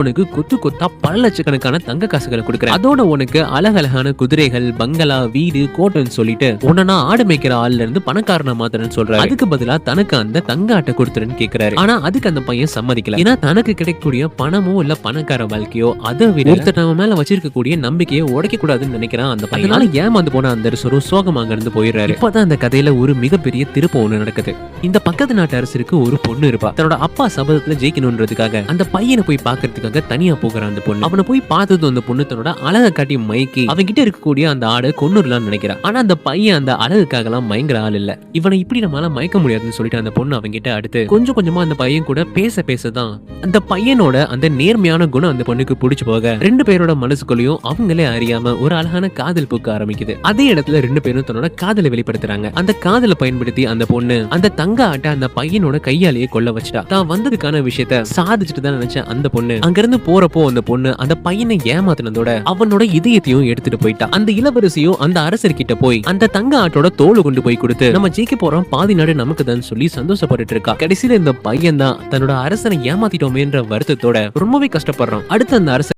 உனக்கு கொத்து கொத்தா பல லட்சக்கணக்கான தங்க காசுகளை கொடுக்குறேன். அதோட உனக்கு அழகழகான குதிரைகள், பங்களா, வீடு, கோட்டைன்னு சொல்லிட்டு உன்னை நான் ஆடு மேய்க்கிற ஆள்ல இருந்து பணக்காரனா மாத்திரன்னு சொல்றாரு. அதுக்கு பதிலா தனக்கு அந்த தங்க ஆட்டை கொடுத்துருன்னு கேக்குறாரு. ஆனா அதுக்கு அந்த பையன் சம்மதிக்கல. ஏன்னா தனக்கு கிடைக்கக்கூடிய பணமோ இல்ல பணக்கார வாழ்க்கையோ அதை விட ஒருத்தர் நம்ம மேல வச்சிருக்கக்கூடிய நம்பிக்கையை உடைக்க கூடாதுன்னு நினைக்கிறான் அந்த பையன். அதனால ஏமாந்து போன அந்த அரசரும் சோகமாக இருந்து போயிடுறாரு. இப்பதான் அந்த கதையில ஒரு மிகப்பெரிய திருப்பம் ஒண்ணு நடக்குது. இந்த பக்கத்து நாட்டு அரசருக்கு ஒரு பொண்ணு இருப்பா. தன்னோட அப்பா சபதத்துல ஜெயிக்கணும்ன்றதுக்காக அந்த பையனை போய் பாக்குறதுக்காக தனியா போகிறான் அந்த பொண்ணு. அவனை போய் பார்த்தது அந்த பொண்ணு தன்னோட அழகை காட்டி மயக்கி அவன் கிட்ட இருக்கக்கூடிய அந்த ஆடை கொன்னுடலாம்னு நினைக்கிறான். ஆனா அந்த பையன் அந்த அழகுக்காக எல்லாம் மயங்குற ஆள் இல்ல. இவனை இப்படி நம்மளால மயக்க முடியாதுன்னு சொல்லிட்டு அந்த பொண்ணு அவங்க கிட்ட அடுத்து கொஞ்சம் கொஞ்சமா அந்த பையன் கூட பேசதான் அந்த பையனோட அந்த நேர்மையான குணம் அந்த பொண்ணுக்கு பிடிச்சு போக ரெண்டு பேரோட மனசுக்குள்ளயும் அவங்களே அறியாம ஒரு அழகான காதல் பூக்க ஆரம்பிக்குது. அதே இடத்துல ரெண்டு பேரும் தன்னோட காதலை வெளிப்படுத்துறாங்க. அந்த காதலை பயன்படுத்தி அந்த பொண்ணு அந்த தங்க ஆட்டை அந்த பையனோட கையாலேயே கொல்ல வச்சுட்டா. தான் வந்ததுக்கான விஷயத்த சாதிச்சுட்டு தான் நினைச்ச அந்த பொண்ணு அங்கிருந்து போறப்போ அந்த பொண்ணு அந்த பையனை ஏமாத்தினதோட அவனோட இதயத்தையும் எடுத்துட்டு போயிட்டா. அந்த இளவரசியும் அந்த அரசர்கிட்ட போய் அந்த தங்க ஆட்டோட தோலை கொண்டு போய் கொடுத்து நம்ம ஜெயிக்க போறோம், பாதி நாடு நமக்கு தான் சொல்லி சந்தோஷப்பட்டு இருக்கா. கடைசியில இந்த பையன் தான் தன்னோட அரசனை ஏமாத்திட்டோமேன்ற வருத்தத்தோட ரொம்பவே கஷ்டப்படுறான். அடுத்து அந்த அரசர்